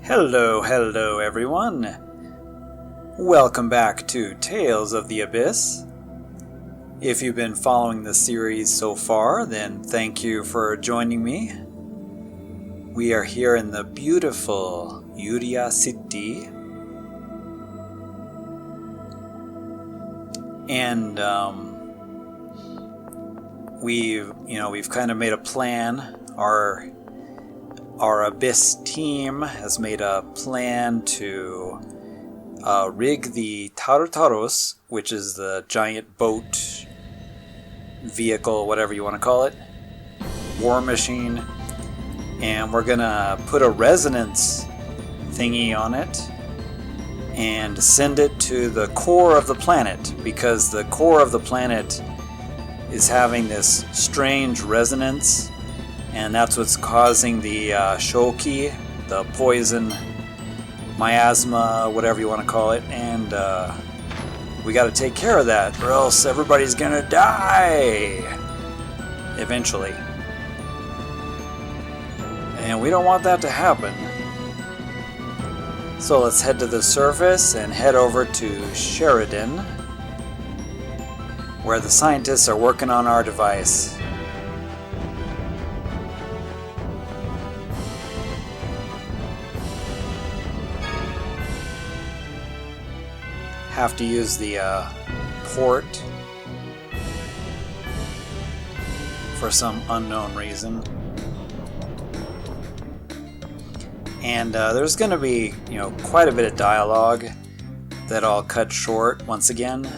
Hello everyone! Welcome back to Tales of the Abyss. If you've been following the series so far, then thank you for joining me. We are here in the beautiful Yuria City. And we've kind of made a plan. Our Abyss team has made a plan to rig the Tartaros, which is the giant boat, vehicle, whatever you want to call it, war machine, and we're gonna put a resonance thingy on it and send it to the core of the planet, because the core of the planet is having this strange resonance, and that's what's causing the shoki, the poison, miasma, whatever you want to call it, and we got to take care of that, or else everybody's gonna die eventually. And we don't want that to happen. So let's head to the surface and head over to Sheridan, where the scientists are working on our device. Have to use the port for some unknown reason. And there's going to be, quite a bit of dialogue that I'll cut short once again.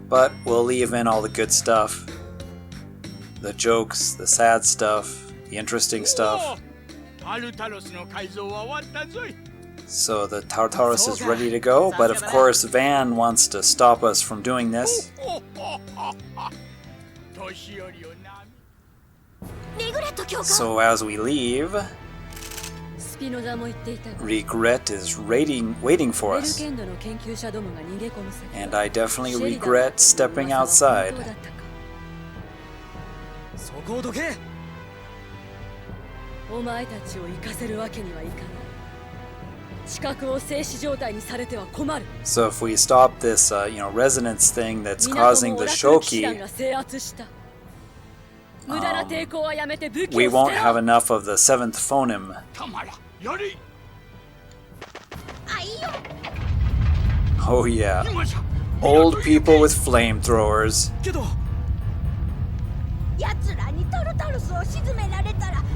But we'll leave in all the good stuff. The jokes, the sad stuff, the interesting stuff. So the Tartaros is ready to go, but of course Van wants to stop us from doing this. So as we leave, regret is waiting for us. And I definitely regret stepping outside. So if we stop this, resonance thing that's causing the shoki, we won't have enough of the seventh phoneme. Oh yeah, old people with flamethrowers.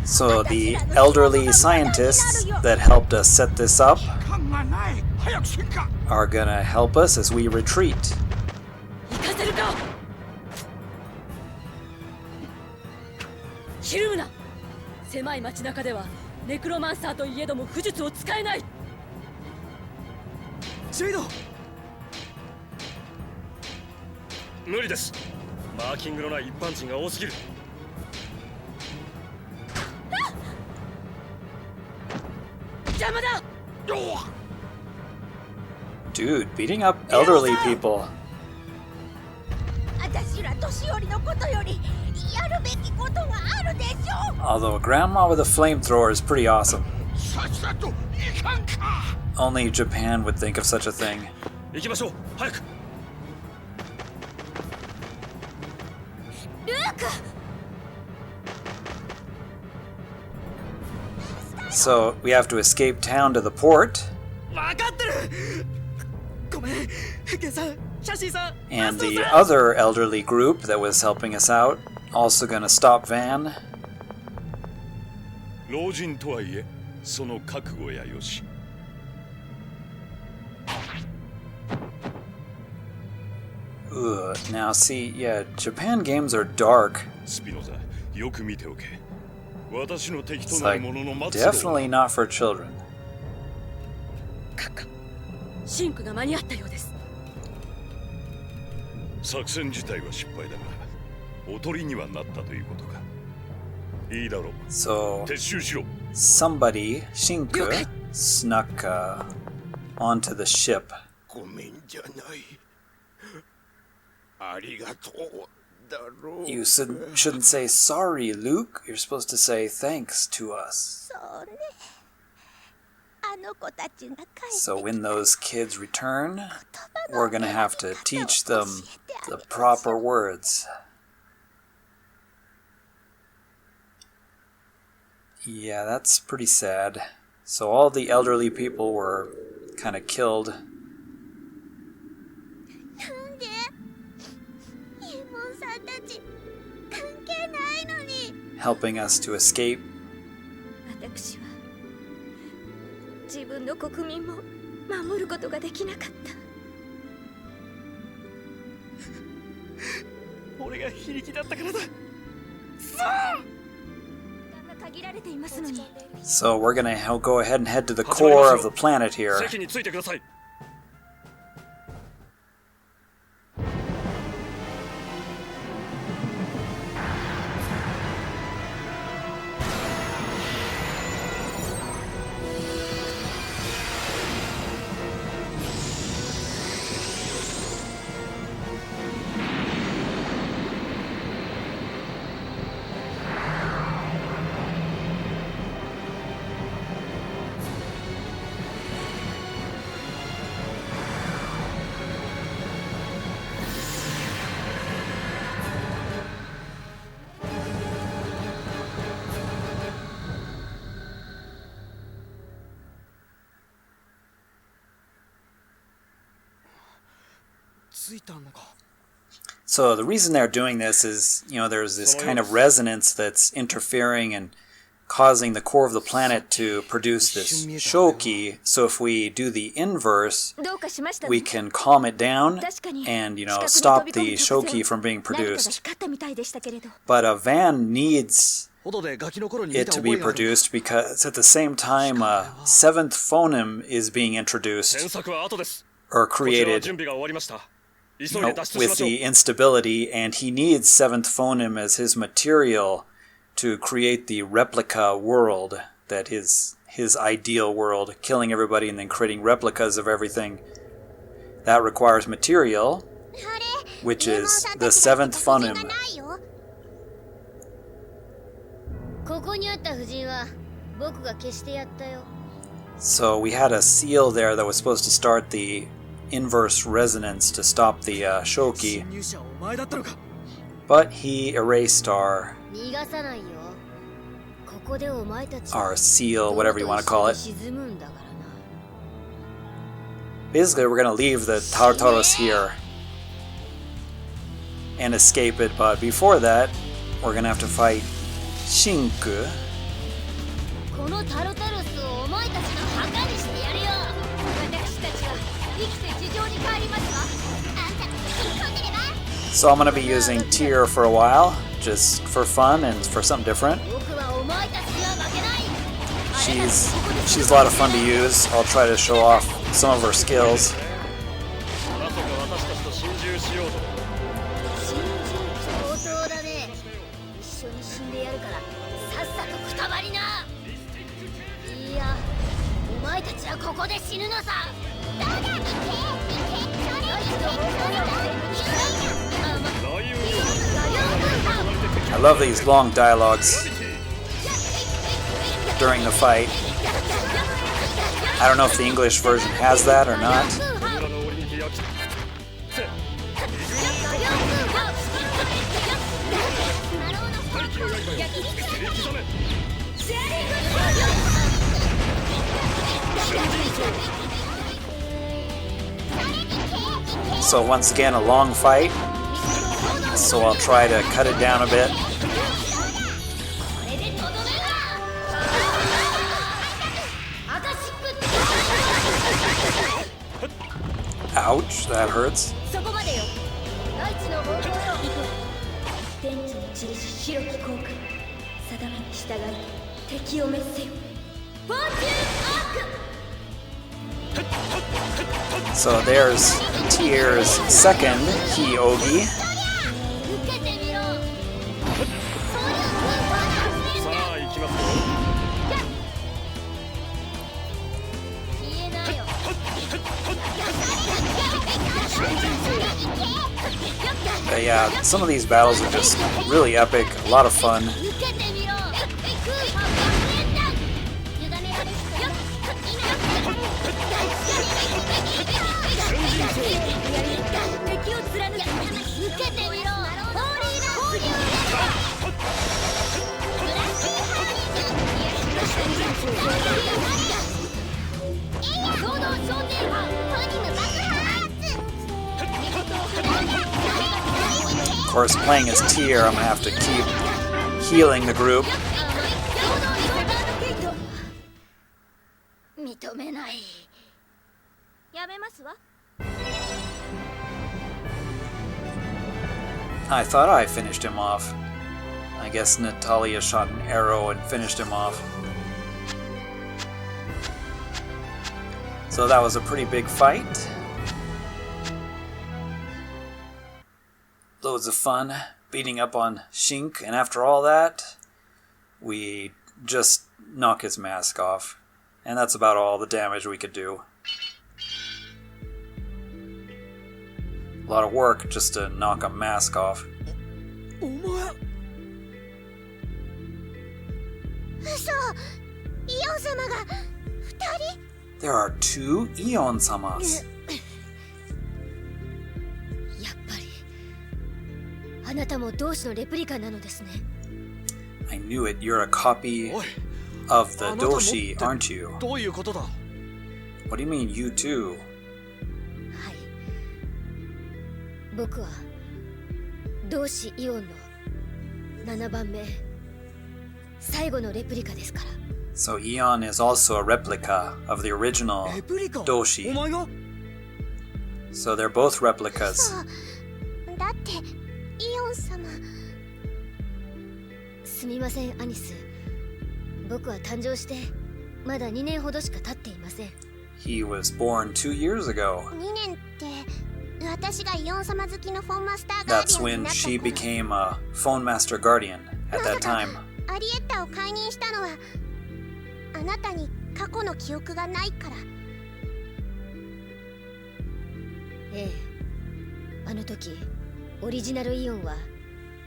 So the elderly scientists that helped us set this up are gonna help us as we retreat. Dude, beating up elderly people. Although a grandma with a flamethrower is pretty awesome. Only Japan would think of such a thing. So we have to escape town to the port. And the other elderly group that was helping us out also gonna stop Van. Ugh, now see, yeah, Japan games are dark. It's like, definitely not for children. So, somebody, Shinku, snuck onto the ship. You shouldn't say sorry, Luke. You're supposed to say thanks to us. So when those kids return, we're gonna have to teach them the proper words. Yeah, that's pretty sad. So all the elderly people were kind of killed. Helping us to escape. So we're gonna go ahead and head to the core of the planet here. So the reason they're doing this is, there's this kind of resonance that's interfering and causing the core of the planet to produce this shoki. So if we do the inverse, we can calm it down and, stop the shoki from being produced. But a van needs it to be produced because at the same time, a seventh phoneme is being introduced or created. With the instability, and he needs seventh phoneme as his material to create the replica world that is his ideal world, killing everybody and then creating replicas of everything. That requires material, which is the seventh phoneme. So we had a seal there that was supposed to start the inverse resonance to stop the shoki, but he erased our seal, whatever you want to call it. Basically, we're going to leave the Tartarus here and escape it, but before that, we're going to have to fight Shinku. So I'm going to be using Tyr for a while, just for fun and for something different. She's a lot of fun to use. I'll try to show off some of her skills. I love these long dialogues during the fight. I don't know if the English version has that or not. So once again, a long fight. So I'll try to cut it down a bit. Ouch, that hurts. So there's Tyr's second Hyogi. Yeah, some of these battles are just really epic, a lot of fun. Of course, playing as Tier, I'm gonna have to keep healing the group. I thought I finished him off. I guess Natalia shot an arrow and finished him off. So that was a pretty big fight. Loads of fun beating up on Shink, and after all that, we just knock his mask off. And that's about all the damage we could do. A lot of work just to knock a mask off. There are 2 Eon-samas. I knew it. You're a copy of the Doshi, aren't you? What do you mean, you too? 僕は同志イオンの7番目最後のレプリカですから。 So Eon is also a replica of the original Doshi. So they're both replicas. だってイオン様。すみませんアニス。僕は誕生してまだ2年ほどしか経っていません。 He was born 2 years ago. 2年って私がイオン様好きのフォンマスターガーディアンになった That's when she became a Phone Master Guardian at that time. アリエッタを解任したのはあなたに過去の記憶がないから。ええ、あの時オリジナルイオンは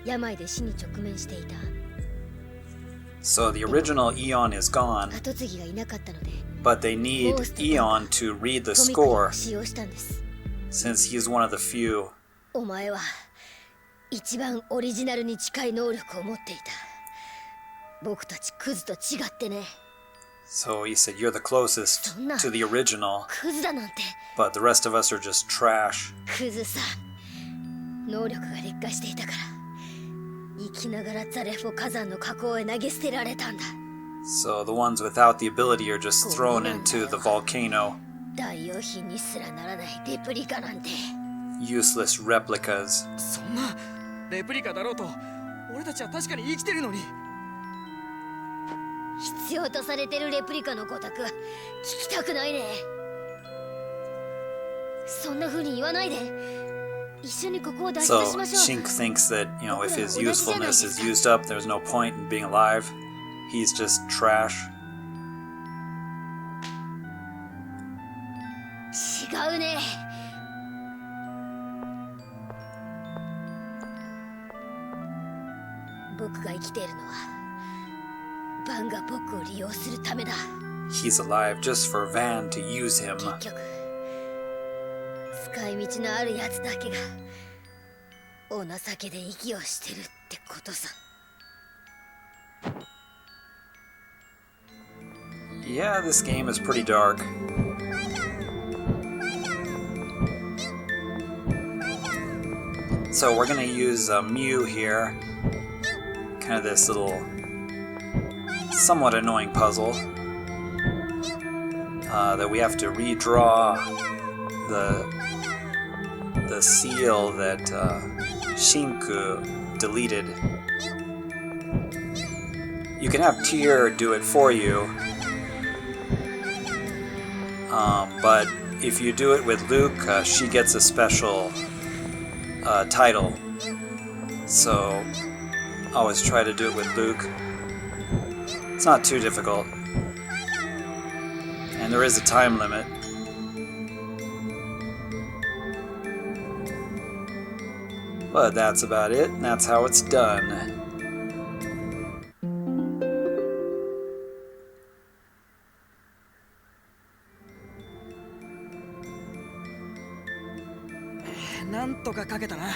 病で死に直面していた。 So the original Eon is gone, 後継ぎがいなかったので but they need Eon to read the score 使用したんです。 since he's one of the few. お前は一番オリジナルに近い能力を持っていた。僕たちクズと違ってね。 So he said you're the closest to the original, クズだなんて。 but the rest of us are just trash. クズさ。能力が劣化していたから生きながらザレフォ火山の火口へ投げ捨てられたんだ。 So the ones without the ability are just thrown into the volcano. 代用品にすらならないレプリカなんて。 Useless replicas. そんなレプリカだろうと俺たちは確かに生きてるのに。必要とされてるレプリカのごたくは聞きたくないね。そんな風に言わないで。一緒にここを脱出 So しましょう。 Shink thinks that, you know, if his usefulness is used up, there's no point in being alive. He's just trash. 違うね。僕が生きているのはバンが僕を利用するためだ。 He's alive just for Van to use him. 結局使い道のあるやつだけがお情けで息をしてるってことさ。 Yeah, this game is pretty dark. So we're gonna use Mew here. Kind of this little somewhat annoying puzzle that we have to redraw the seal that Shinku deleted. You can have Tyr do it for you, but if you do it with Luke, she gets a special title. So always try to do it with Luke. It's not too difficult. And there is a time limit. But that's about it, and that's how it's done. なんとかかけたな。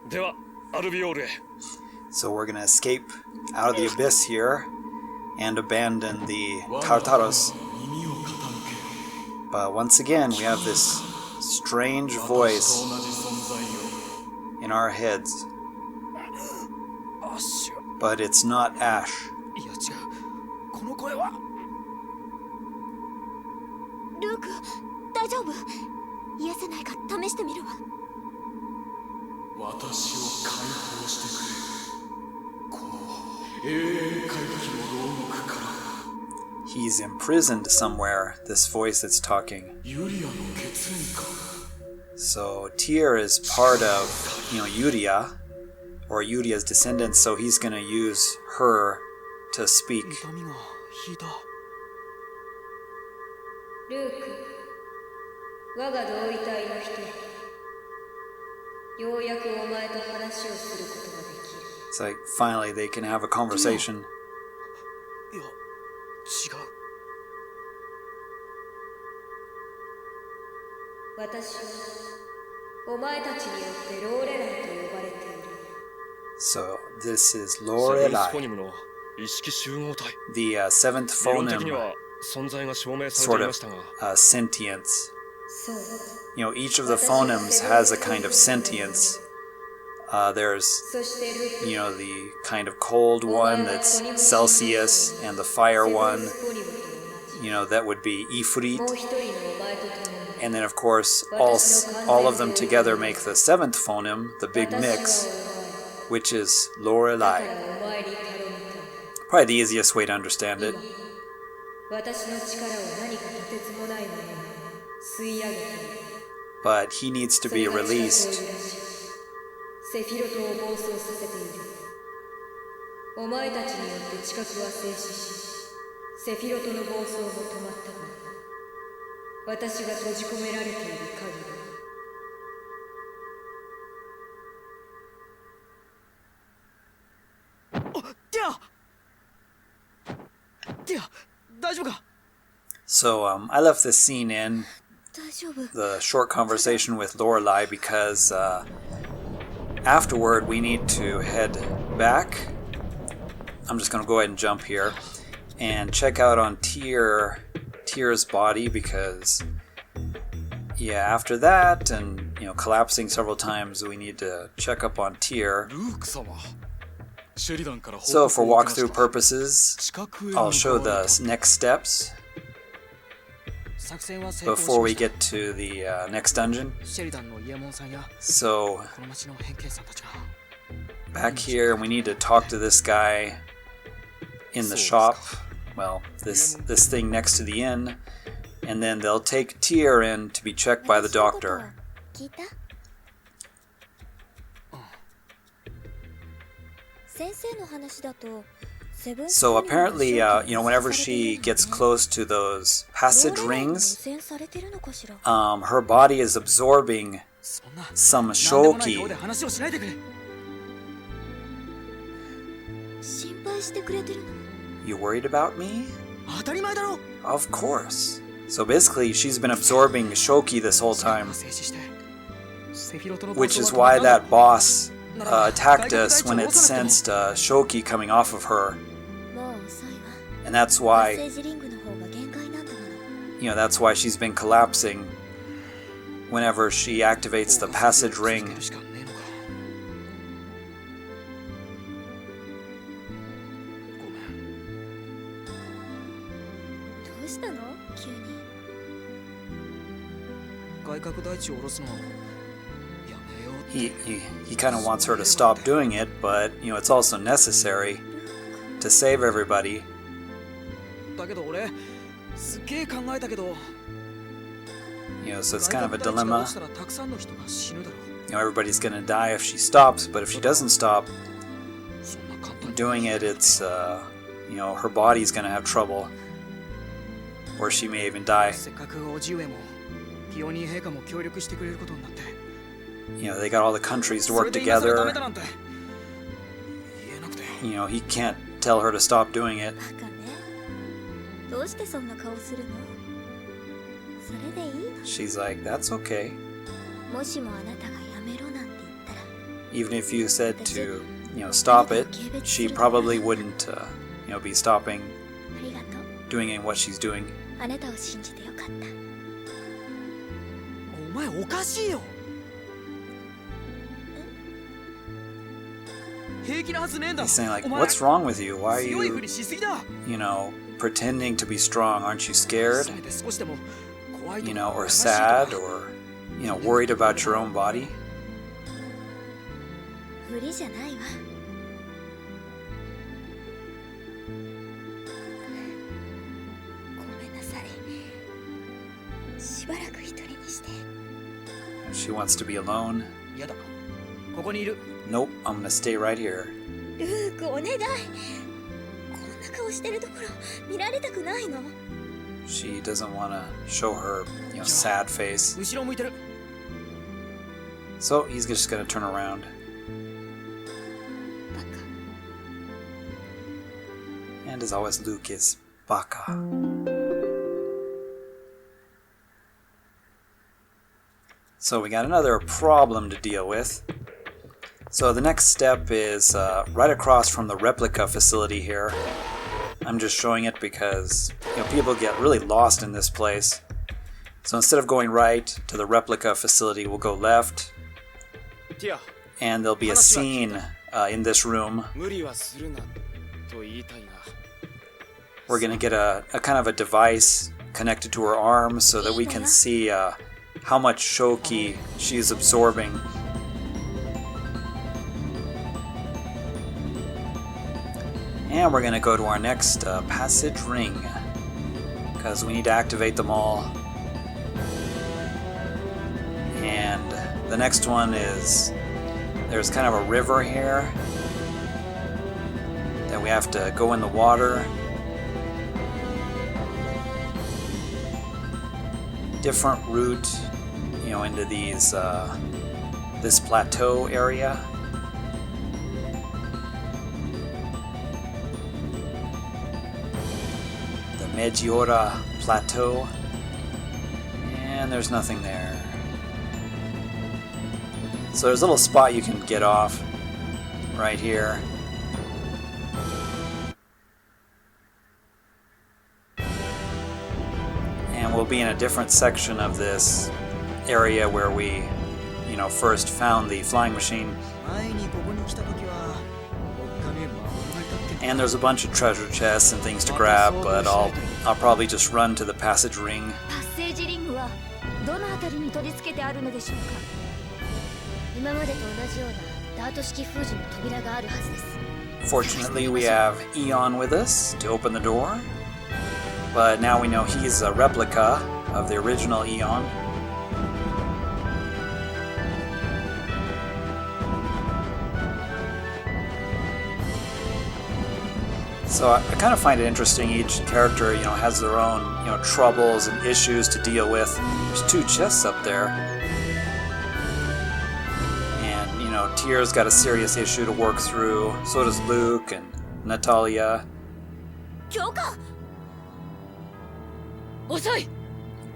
ではアルビオールへ。 So we're gonna escape out of the abyss here and abandon the Tartaros. But once again, we have this strange voice in our heads. アッシュ。 But it's not Ash. いや違う。この声は。ルーク、大丈夫？癒せないか試してみるわ。私を解放してくれ。この永遠回帰の牢獄から。 He's imprisoned somewhere, this voice that's talking. ユリアの血縁か。 So Tyr is part of, Yuria, or Yuria's descendants, so he's gonna use her to speak. 痛みが引いた。ルーク、我が同位体の一人。ようやくお前と話をすることができる。 It's like, finally, they can have a conversation. いや、違う。私はお前たちによってローレライと呼ばれている。 So this is セブンスフォ Lorelei, ニムの意識集合体。 the seventh 理論的に phoneme, は存在が証明さ sort れてい of ましたが、 sentience. そう。 Each of the phonemes has a kind of sentience. There's, そしてルーク、 the kind of cold one that's Celsius, and the fire one, ポニムと同じ。 that would be Ifrit. もう一人のお前と共に。 And then, of course, all of them together make the seventh phoneme, the big mix, which is だから Lorelei. お前に頼みたい。 Probably the easiest way to understand it. 私の力を何かとてつもないものに吸い上げている。 But he needs to be それが地 released. 下を揺らしセフィロトを暴走させている。お前たちによって地殻は静止し、セフィロトの暴走も止まったが、私が閉じ込められている限り。ティア、大丈夫か？ So I left this scene in 大丈夫。 the short conversation with Lorelei because afterward we need to head back. I'm just going to go ahead and jump here and check out on Tyr's body because after that and collapsing several times we need to check up on Tyr. ルーク様。シェリダンから報 So 告 for を受けま walkthrough した。 purposes, 近くへ I'll 向 show かわれ the た。 next steps 作戦は成功し before ま we した。 get to the next dungeon. シェリダンのイエモンさんや So この町の変形さんたちが。 back here, we need to talk to this guy in the shop. Well, this thing next to the inn, and then they'll take Tyr in to be checked by the doctor. 聞いた？先生の話だと、セブンス So フォニムの apparently, 正体が whenever されて she いるのね。 gets close to those passage ローレライに rings, 汚染されてるのかしら。 her body is absorbing そんな some なんでもない顔 shoki. で話をしないでくれ。心配してくれてるの？ You worried about me? 当たり前だろ。 Of course. So basically, she's been absorbing shoki this whole time, 静止してセフィロトの which 暴 is 走は why 止まった that boss attacked us when it sensed shoki coming off of her. もう遅いわ。 And that's メッ why, セージリングの方が限界なんだもの。 that's why she's been collapsing whenever she activates the passage ring. 続けるしかねえのか。ごめん。どうしたの？急に。外角大地を下ろすのやめようって。 He kind of wants her to stop doing it, but it's also necessary to save everybody. だけど俺すっげえ考えたけど、 So it's kind of a 外角大地が dilemma. 落ちたらたくさんの人が死ぬだろう。 Everybody's gonna die if she stops, but if she doesn't stop そんな簡単に doing it, it's her body's gonna have trouble, or she may even die. せっかく叔父上もピオニー陛下も協力してくれることになって、 They got all the countries to そ work れで今更ダメ together. だなんて言えなくて。 He can't tell her to stop doing it. バカね。どうしてそんな顔するの？それでいいの？ She's like, that's okay. もしもあなたがやめろなんて言ったら Even if you said to, stop it, she probably wouldn't, be stopping ありがとう。 doing what she's doing. あなたを信じてよかった。お前おかしいよ。平気なはずねえんだ。 He's saying, like, お前 what's wrong with you? Why are 強いふ you, りしすぎだ。 pretending to be strong? Aren't you scared? せめて少しでも怖いとこ Or 悲しいとか sad? Or, worried about your own body? 不利じゃないわ。ごめんなさい。しばらく一人にして。 She wants to be alone. やだ。ここにいる。 Nope, I'm gonna stay right here. ルークお願い。こんな顔してるところ見られたくないの。 She doesn't want to show her, sad face. 後ろ向いてる。 So he's just gonna turn around. バカ。 And as always, Luke is baka. So we got another problem to deal with. So the next step is right across from the replica facility here. I'm just showing it because people get really lost in this place. So instead of going right to the replica facility, we'll go left. ティア、 And there'll be a scene in this room. 無理はするなと言いたいが。 We're going to get a kind of a device connected to her arm so that we can see how much shoki she's absorbing. And we're going to go to our next passage ring because we need to activate them all. And the next one is there's kind of a river here that we have to go in the water. Different route, into these this plateau area. The Megiora Plateau, and there's nothing there. So there's a little spot you can get off right here. We'll be in a different section of this area where we, first found the flying machine. And there's a bunch of treasure chests and things to grab, but I'll probably just run to the passage ring. パッセージリングはどのあたりに取り付けてあるのでしょうか。今までと同じようなダート式封じの扉があるはずです。 Fortunately, we have Eon with us to open the door. But now we know he's a replica of the original Eon. So I kind of find it interesting. Each character, has their own, troubles and issues to deal with. There's 2 chests up there. And, Tyr's got a serious issue to work through. So does Luke and Natalia. 教官。 遅い。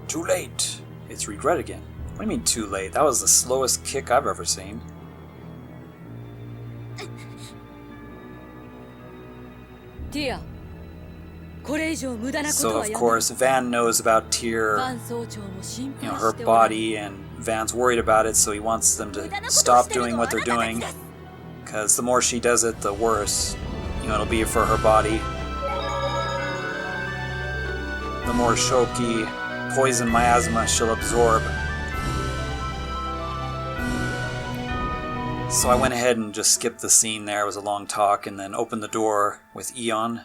Too late. It's regret again. What do you mean too late? That was the slowest kick I've ever seen. ティア、これ以上無駄なこと So は of やめろ。 course Van knows about Tyr, バン総長も心配 her しておられる。 body, and Van's worried about it, so he wants them to stop doing what they're doing. Because the more she does it, the worse, it'll be for her body. The more shoki, poison miasma she'll absorb. So I went ahead and just skipped the scene there. It was a long talk, and then opened the door with Eon.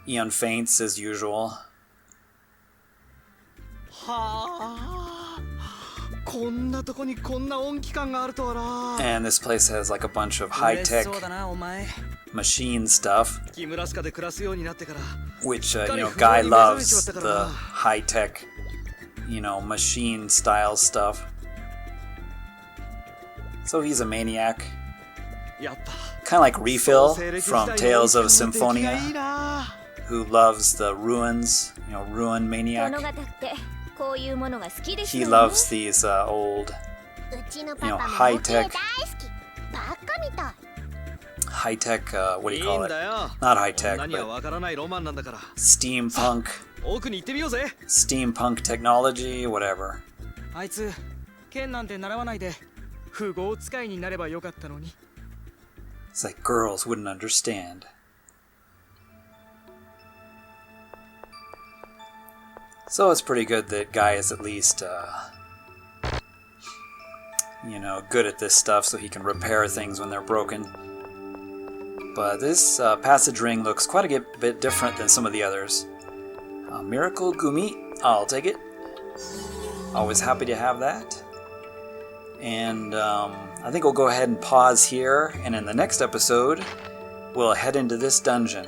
Eon faints as usual. はあ。こんなとこにこんな音機関があるとはな。 And this place has like a bunch of high-tech そうだなお前。 machine stuff, 木村スカで暮らすようになってから。 which, Guy loves the high-tech, machine style stuff. So he's a maniac. やっぱ。 Kind of like Refill from Tales of Symphonia, who loves the ruins, ruin 殿 maniac. 方ってこういうものが好きです He よね loves these old うちのパパも high 模型大 tech 好き。バカみたい。 high tech, what do い you い call ん it? だよ Not high tech, 女には but わからないロマンなんだから steampunk 奥に行ってみようぜ technology, whatever. あいつ剣なんて習わないで富豪使いになればよかったのに。 It's like girls wouldn't understand. So it's pretty good that Guy is at least, good at this stuff so he can repair things when they're broken. But this passage ring looks quite a bit different than some of the others. Miracle Gumi, I'll take it. Always happy to have that. And I think we'll go ahead and pause here, and in the next episode, we'll head into this dungeon.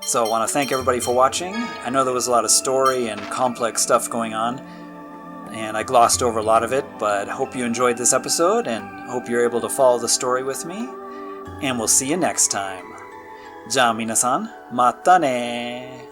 So I want to thank everybody for watching. I know there was a lot of story and complex stuff going on, and I glossed over a lot of it, but hope you enjoyed this episode, and hope you're able to follow the story with me. And we'll see you next time. じゃあ皆さん、またね